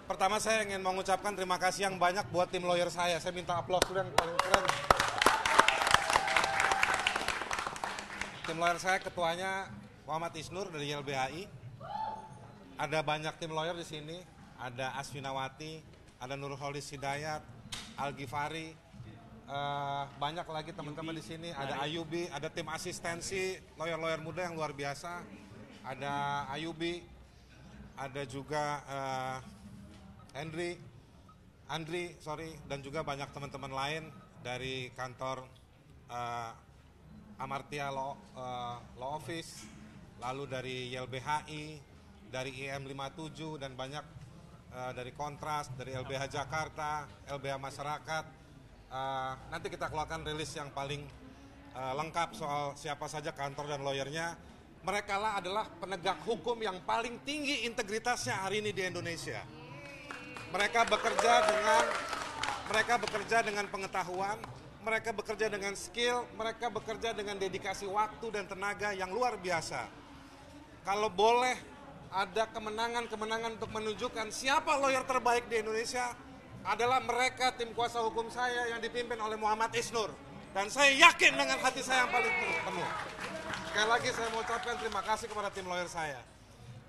Pertama saya ingin mengucapkan terima kasih yang banyak buat tim lawyer saya. Saya minta aplaus dulu yang paling keren. Tim lawyer saya ketuanya Muhammad Isnur dari YLBHI. Ada banyak tim lawyer di sini. Ada Asfinawati, ada Nurholis Hidayat, Al Ghifari, banyak lagi teman-teman di sini. Ada Ayubi, ada tim asistensi lawyer-lawyer muda yang luar biasa. Ada Ayubi, ada juga Andri, dan juga banyak teman-teman lain dari kantor Amartya Law Office, lalu dari YLBHI, dari IM57 dan banyak dari Kontras, dari LBH Jakarta, LBH Masyarakat. Nanti kita keluarkan rilis yang paling lengkap soal siapa saja kantor dan lawyernya. Mereka lah adalah penegak hukum yang paling tinggi integritasnya hari ini di Indonesia. Mereka bekerja dengan pengetahuan, mereka bekerja dengan skill, mereka bekerja dengan dedikasi waktu dan tenaga yang luar biasa. Kalau boleh ada kemenangan-kemenangan untuk menunjukkan siapa lawyer terbaik di Indonesia, adalah mereka tim kuasa hukum saya yang dipimpin oleh Muhammad Isnur. Dan saya yakin dengan hati saya yang paling penuh. Sekali lagi saya mau ucapkan terima kasih kepada tim lawyer saya.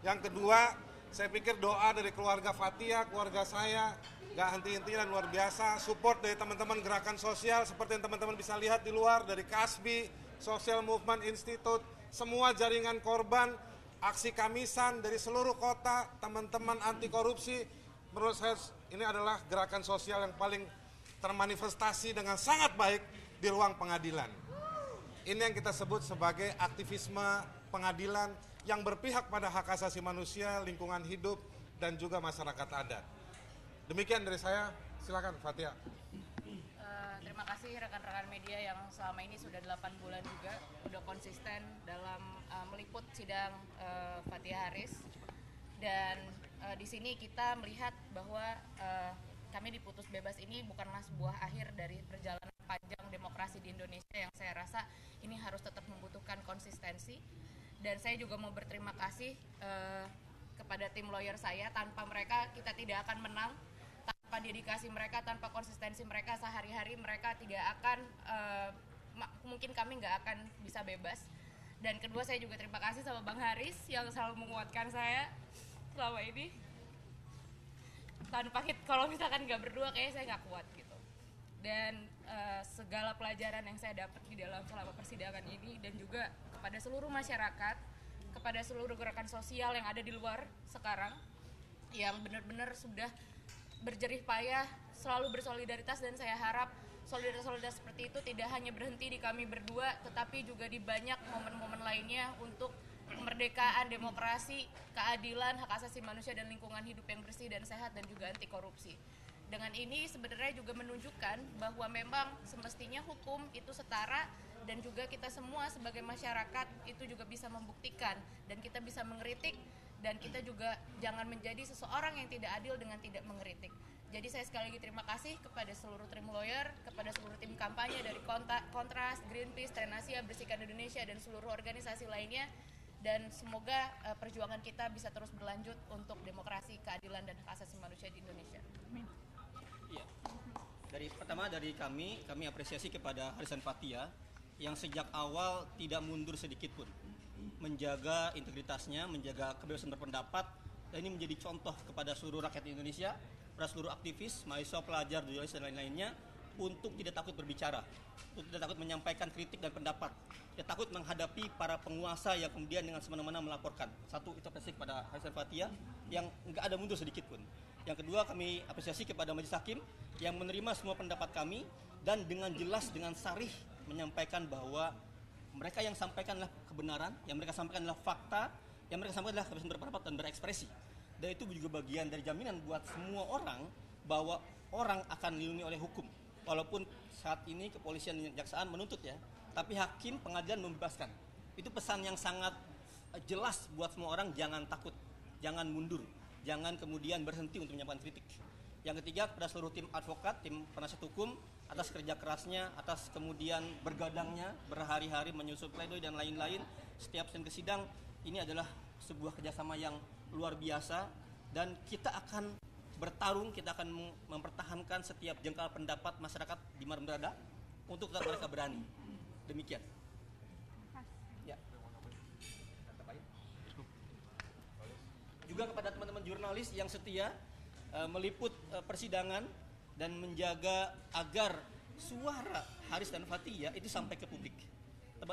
Yang kedua, saya pikir doa dari keluarga Fathia, keluarga saya, gak henti-hentinya dan luar biasa. Support dari teman-teman gerakan sosial, seperti yang teman-teman bisa lihat di luar, dari KASBI, Social Movement Institute, semua jaringan korban, aksi Kamisan dari seluruh kota, teman-teman anti korupsi. Menurut saya ini adalah gerakan sosial yang paling termanifestasi dengan sangat baik di ruang pengadilan. Ini yang kita sebut sebagai aktivisme pengadilan yang berpihak pada hak asasi manusia, lingkungan hidup, dan juga masyarakat adat. Demikian dari saya, silakan Fathia. Terima kasih rekan-rekan media yang selama ini sudah 8 bulan juga sudah konsisten dalam meliput sidang Fathia Haris. Dan di sini kita melihat bahwa kami diputus bebas ini bukanlah sebuah akhir dari perjalanan panjang demokrasi di Indonesia yang saya rasa ini harus tetap membutuhkan konsistensi. Dan saya juga mau berterima kasih kepada tim lawyer saya. Tanpa mereka kita tidak akan menang, tanpa dedikasi mereka, tanpa konsistensi mereka sehari-hari mereka tidak akan, mungkin kami nggak akan bisa bebas. Dan kedua, saya juga terima kasih sama Bang Haris yang selalu menguatkan saya selama ini. Tanpa kalau misalkan nggak berdua kayaknya saya nggak kuat gitu. Dan segala pelajaran yang saya dapat di dalam selama persidangan ini, dan juga kepada seluruh masyarakat, kepada seluruh gerakan sosial yang ada di luar sekarang, yang benar-benar sudah berjerih payah, selalu bersolidaritas, dan saya harap solidaritas seperti itu tidak hanya berhenti di kami berdua, tetapi juga di banyak momen-momen lainnya untuk kemerdekaan, demokrasi, keadilan, hak asasi manusia, dan lingkungan hidup yang bersih dan sehat, dan juga anti korupsi. Dengan ini sebenarnya juga menunjukkan bahwa memang semestinya hukum itu setara, dan juga kita semua sebagai masyarakat itu juga bisa membuktikan, dan kita bisa mengkritik, dan kita juga jangan menjadi seseorang yang tidak adil dengan tidak mengkritik. Jadi saya sekali lagi terima kasih kepada seluruh tim lawyer, kepada seluruh tim kampanye dari Kontras, Greenpeace, Trenasia, Bersihkan Indonesia, dan seluruh organisasi lainnya. Dan semoga perjuangan kita bisa terus berlanjut untuk demokrasi, keadilan, dan hak asasi manusia di Indonesia. Amin. Iya. Pertama dari kami apresiasi kepada Harisan Fathia yang sejak awal tidak mundur sedikit pun, menjaga integritasnya, menjaga kebebasan berpendapat, dan ini menjadi contoh kepada seluruh rakyat Indonesia, pada seluruh aktivis, mahasiswa, pelajar, jurnalis, dan lain-lainnya, untuk tidak takut berbicara, untuk tidak takut menyampaikan kritik dan pendapat, tidak takut menghadapi para penguasa yang kemudian dengan semena-mena melaporkan. Satu, itu apresiasi kepada Harisan Fathia yang nggak ada mundur sedikit pun. Yang kedua, kami apresiasi kepada Majelis Hakim yang menerima semua pendapat kami dan dengan jelas, dengan sarih menyampaikan bahwa mereka yang sampaikan adalah kebenaran, yang mereka sampaikan adalah fakta, yang mereka sampaikan adalah kebebasan berpendapat dan berekspresi. Dan itu juga bagian dari jaminan buat semua orang bahwa orang akan dilindungi oleh hukum. Walaupun saat ini kepolisian dan kejaksaan menuntut ya, tapi hakim pengadilan membebaskan. Itu pesan yang sangat jelas buat semua orang, jangan takut, jangan mundur, jangan kemudian berhenti untuk menyampaikan kritik. Yang ketiga, kepada seluruh tim advokat, tim penasihat hukum, atas kerja kerasnya, atas kemudian bergadangnya, berhari-hari menyusun pledoi dan lain-lain, setiap Senin ke sidang, ini adalah sebuah kerjasama yang luar biasa, dan kita akan bertarung, kita akan mempertahankan setiap jengkal pendapat masyarakat di mana berada untuk tetap mereka berani. Demikian. Ya. Juga kepada teman-teman jurnalis yang setia meliput persidangan dan menjaga agar suara Haris dan Fathia itu sampai ke publik.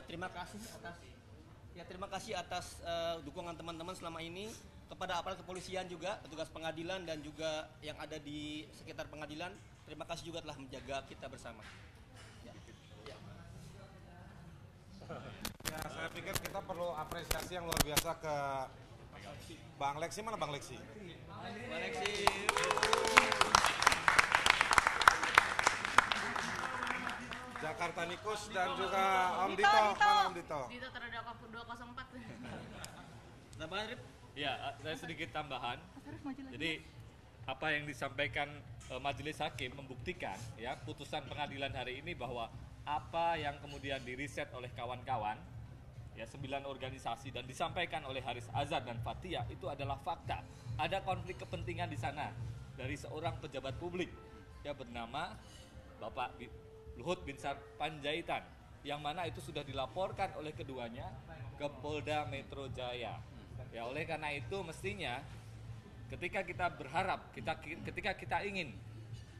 Terima kasih atas dukungan teman-teman selama ini, kepada aparat kepolisian juga, petugas pengadilan dan juga yang ada di sekitar pengadilan. Terima kasih juga telah menjaga kita bersama. Ya, saya pikir kita perlu apresiasi yang luar biasa ke Bang Leksi. Mana Bang Leksi? Bang Leksi. Jakarta Nikus dan juga Om Dito. Mana Om Dito? Dito terdakwa 204. Tambahan, Rip? Ya, saya sedikit tambahan. Jadi apa yang disampaikan majelis hakim membuktikan ya putusan pengadilan hari ini bahwa apa yang kemudian diriset oleh kawan-kawan ya 9 organisasi dan disampaikan oleh Haris Azhar dan Fathia itu adalah fakta. Ada konflik kepentingan di sana dari seorang pejabat publik yang bernama Bapak Luhut Binsar Panjaitan, yang mana itu sudah dilaporkan oleh keduanya ke Polda Metro Jaya. Ya, oleh karena itu mestinya ketika kita berharap, ketika kita ingin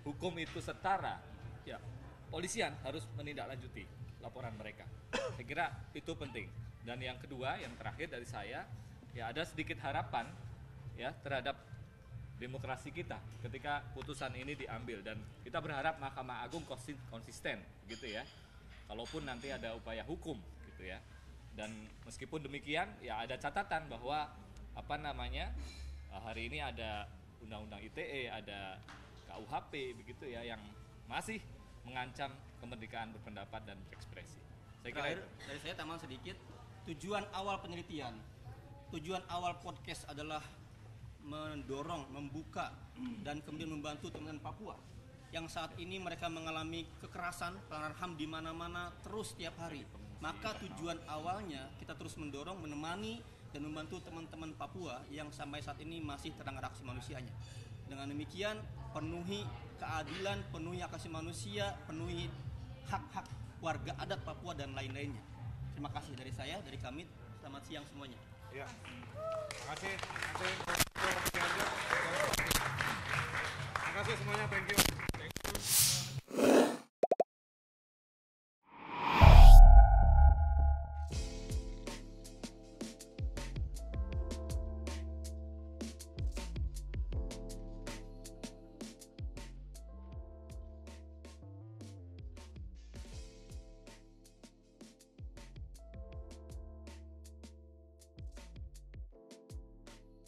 hukum itu setara, ya polisian harus menindaklanjuti laporan mereka. Saya kira itu penting. Dan yang kedua, yang terakhir dari saya, ya ada sedikit harapan ya terhadap demokrasi kita ketika putusan ini diambil, dan kita berharap Mahkamah Agung konsisten gitu ya. Kalaupun nanti ada upaya hukum gitu ya. Dan meskipun demikian, ya ada catatan bahwa hari ini ada Undang-Undang ITE, ada KUHP begitu ya yang masih mengancam kemerdekaan berpendapat dan berekspresi. Saya kira Terakhir, dari saya tambah sedikit, tujuan awal penelitian, tujuan awal podcast adalah mendorong, membuka, dan kemudian membantu teman-teman Papua yang saat ini mereka mengalami kekerasan, pelanggaran HAM di mana-mana terus setiap hari. Maka tujuan awalnya kita terus mendorong, menemani, dan membantu teman-teman Papua yang sampai saat ini masih terdapat hak asasi manusianya. Dengan demikian, penuhi keadilan, penuhi hak asasi manusia, penuhi hak-hak warga adat Papua dan lain-lainnya. Terima kasih dari saya, dari kami. Selamat siang semuanya. Ya. Terima kasih. Terima kasih semuanya. Thank you.